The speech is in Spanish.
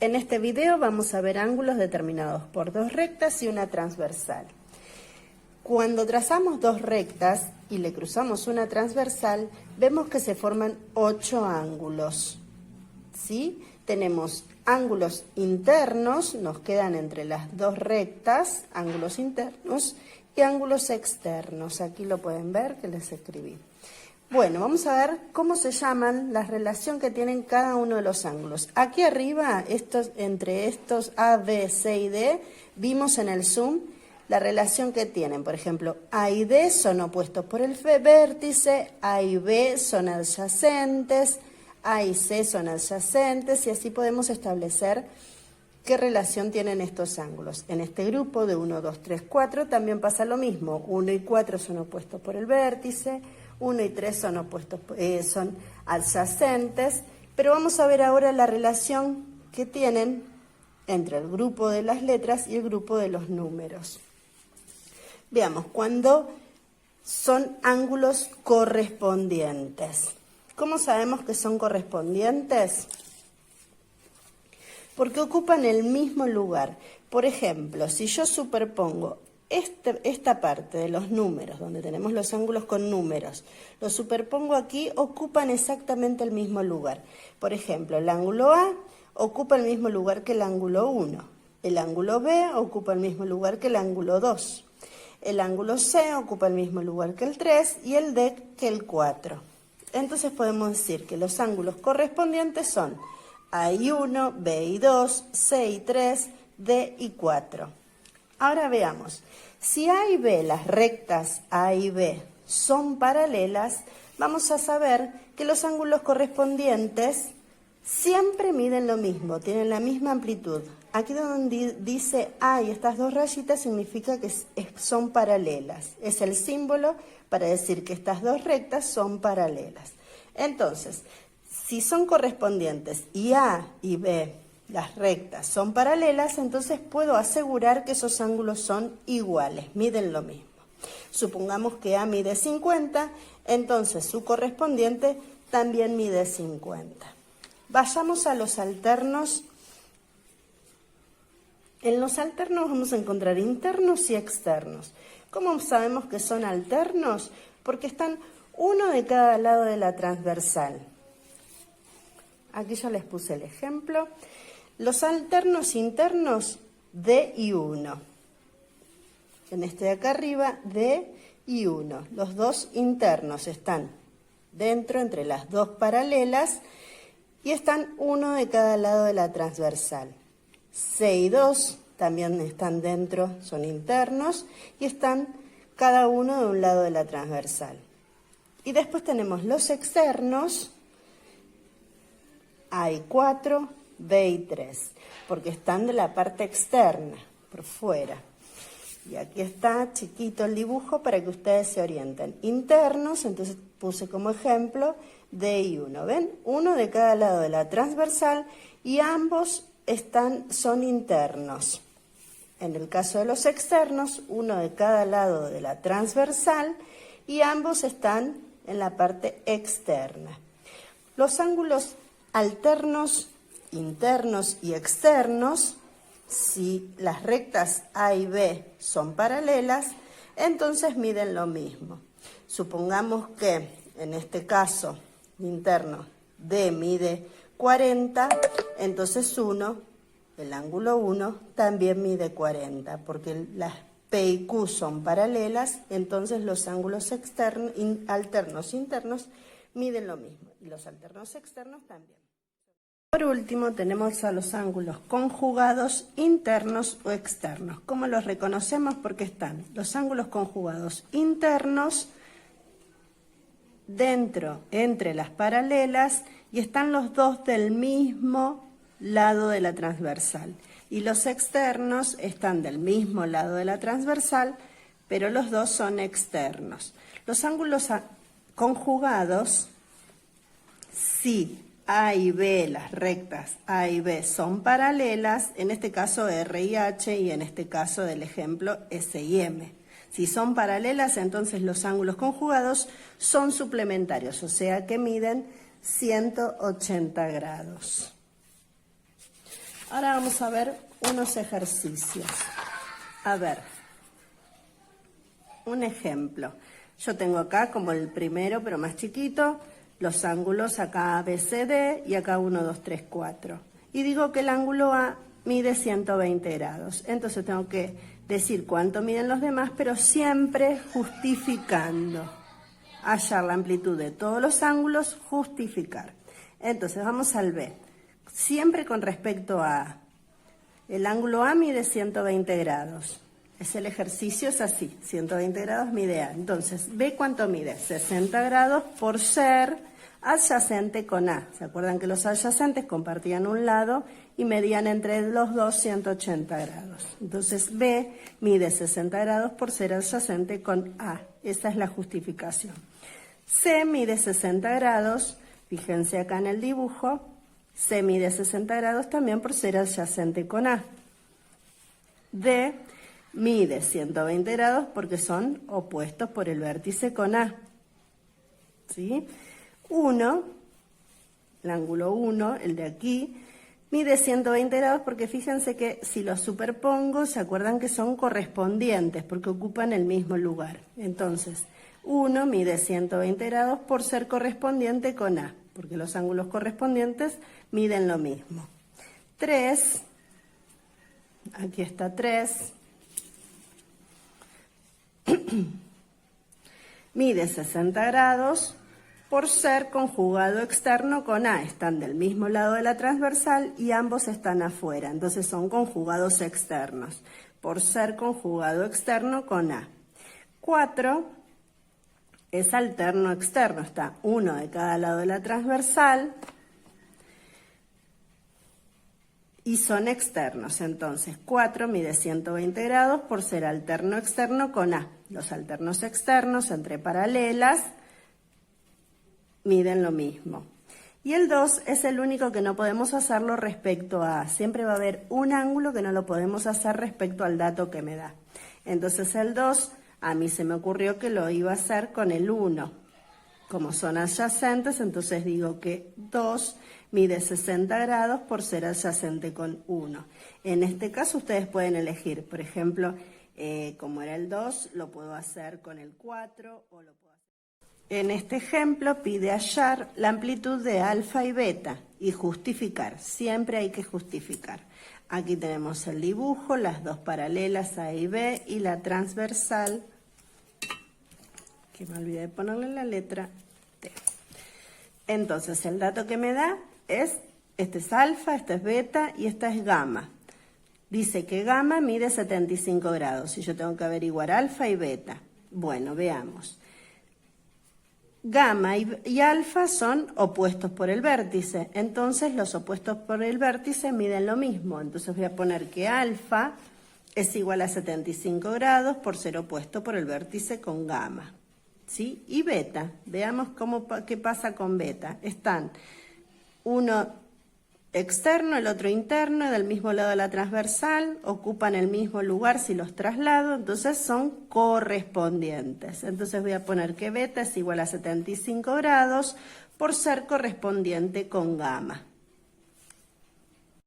En este video vamos a ver ángulos determinados por dos rectas y una transversal. Cuando trazamos dos rectas y le cruzamos una transversal, vemos que se forman 8 ángulos. ¿Sí? Tenemos ángulos internos, nos quedan entre las dos rectas, ángulos internos y ángulos externos. Aquí lo pueden ver que les escribí. Bueno, vamos a ver cómo se llaman, la relación que tienen cada uno de los ángulos. Aquí arriba, entre estos A, B, C y D, vimos en el zoom la relación que tienen. Por ejemplo, A y D son opuestos por el vértice, A y B son adyacentes, A y C son adyacentes, y así podemos establecer qué relación tienen estos ángulos. En este grupo de 1, 2, 3, 4 también pasa lo mismo. 1 y 4 son opuestos por el vértice, 1 y 3 son opuestos, son adyacentes, pero vamos a ver ahora la relación que tienen entre el grupo de las letras y el grupo de los números. Veamos, cuando son ángulos correspondientes. ¿Cómo sabemos que son correspondientes? Porque ocupan el mismo lugar. Por ejemplo, si yo superpongo esta parte de los números, donde tenemos los ángulos con números, los superpongo aquí, ocupan exactamente el mismo lugar. Por ejemplo, el ángulo A ocupa el mismo lugar que el ángulo 1, el ángulo B ocupa el mismo lugar que el ángulo 2, el ángulo C ocupa el mismo lugar que el 3 y el D que el 4. Entonces podemos decir que los ángulos correspondientes son A y 1, B y 2, C y 3, D y 4. Ahora veamos, si A y B, las rectas A y B, son paralelas, vamos a saber que los ángulos correspondientes siempre miden lo mismo, tienen la misma amplitud. Aquí donde dice A y estas dos rayitas significa que son paralelas. Es el símbolo para decir que estas dos rectas son paralelas. Entonces, si son correspondientes y A y B, las rectas son paralelas, entonces puedo asegurar que esos ángulos son iguales, miden lo mismo. Supongamos que A mide 50, entonces su correspondiente también mide 50. Vayamos a los alternos. En los alternos vamos a encontrar internos y externos. ¿Cómo sabemos que son alternos? Porque están uno de cada lado de la transversal. Aquí yo les puse el ejemplo. Los alternos internos, D y 1. En este de acá arriba, D y 1. Los dos internos están dentro, entre las dos paralelas, y están uno de cada lado de la transversal. C y 2 también están dentro, son internos, y están cada uno de un lado de la transversal. Y después tenemos los externos, A y 4, B y 3, porque están de la parte externa, por fuera. Y aquí está chiquito el dibujo para que ustedes se orienten. Internos, entonces puse como ejemplo D y 1. ¿Ven? Uno de cada lado de la transversal y ambos son internos. En el caso de los externos, uno de cada lado de la transversal y ambos están en la parte externa. Los ángulos alternos, internos y externos, si las rectas A y B son paralelas, entonces miden lo mismo. Supongamos que en este caso interno D mide 40, entonces el íngulo 1 también mide 40, porque las P y Q son paralelas, entonces los ángulos alternos internos miden lo mismo y los alternos externos también. Por último, tenemos a los ángulos conjugados internos o externos. ¿Cómo los reconocemos? Porque están los ángulos conjugados internos dentro, entre las paralelas, y están los dos del mismo lado de la transversal. Y los externos están del mismo lado de la transversal, pero los dos son externos. Los ángulos conjugados, sí. A y B, las rectas A y B son paralelas, en este caso R y H y en este caso del ejemplo S y M. Si son paralelas, entonces los ángulos conjugados son suplementarios, o sea que miden 180 grados. Ahora vamos a ver unos ejercicios. A ver, un ejemplo. Yo tengo acá como el primero, pero más chiquito, los ángulos acá A, B, C, D y acá 1, 2, 3, 4. Y digo que el ángulo A mide 120 grados. Entonces tengo que decir cuánto miden los demás, pero siempre justificando. Hallar la amplitud de todos los ángulos, justificar. Entonces vamos al B. Siempre con respecto a el ángulo A mide 120 grados. El ejercicio es así, 120 grados mide A. Entonces, B cuánto mide, 60 grados por ser adyacente con A. ¿Se acuerdan que los adyacentes compartían un lado y medían entre los dos 180 grados? Entonces, B mide 60 grados por ser adyacente con A. Esa es la justificación. C mide 60 grados, fíjense acá en el dibujo, C mide 60 grados también por ser adyacente con A. D mide 120 grados porque son opuestos por el vértice con A. ¿Sí? 1, el ángulo 1, el de aquí, mide 120 grados porque fíjense que si los superpongo, se acuerdan que son correspondientes porque ocupan el mismo lugar. Entonces, 1 mide 120 grados por ser correspondiente con A, porque los ángulos correspondientes miden lo mismo. 3, aquí está 3, mide 60 grados por ser conjugado externo con A. Están del mismo lado de la transversal y ambos están afuera. Entonces son conjugados externos. Por ser conjugado externo con A. 4 es alterno externo. Está uno de cada lado de la transversal. Y son externos. Entonces 4 mide 120 grados por ser alterno externo con A. Los alternos externos entre paralelas miden lo mismo. Y el 2 es el único que no podemos hacerlo respecto a A. Siempre va a haber un ángulo que no lo podemos hacer respecto al dato que me da. Entonces el 2, a mí se me ocurrió que lo iba a hacer con el 1. Como son adyacentes, entonces digo que 2 mide 60 grados por ser adyacente con 1. En este caso ustedes pueden elegir, por ejemplo, como era el 2, lo puedo hacer con el 4 o lo puedo hacer. En este ejemplo pide hallar la amplitud de alfa y beta y justificar. Siempre hay que justificar. Aquí tenemos el dibujo, las dos paralelas A y B y la transversal, que me olvidé de ponerle la letra T. Entonces el dato que me da es, este es alfa, este es beta y esta es gamma. Dice que gamma mide 75 grados y yo tengo que averiguar alfa y beta. Bueno, veamos. Gamma y alfa son opuestos por el vértice, entonces los opuestos por el vértice miden lo mismo. Entonces voy a poner que alfa es igual a 75 grados por ser opuesto por el vértice con gamma. ¿Sí? Y beta, veamos qué pasa con beta. Están uno externo, el otro interno, del mismo lado de la transversal, ocupan el mismo lugar si los traslado, entonces son correspondientes. Entonces voy a poner que beta es igual a 75 grados por ser correspondiente con gamma.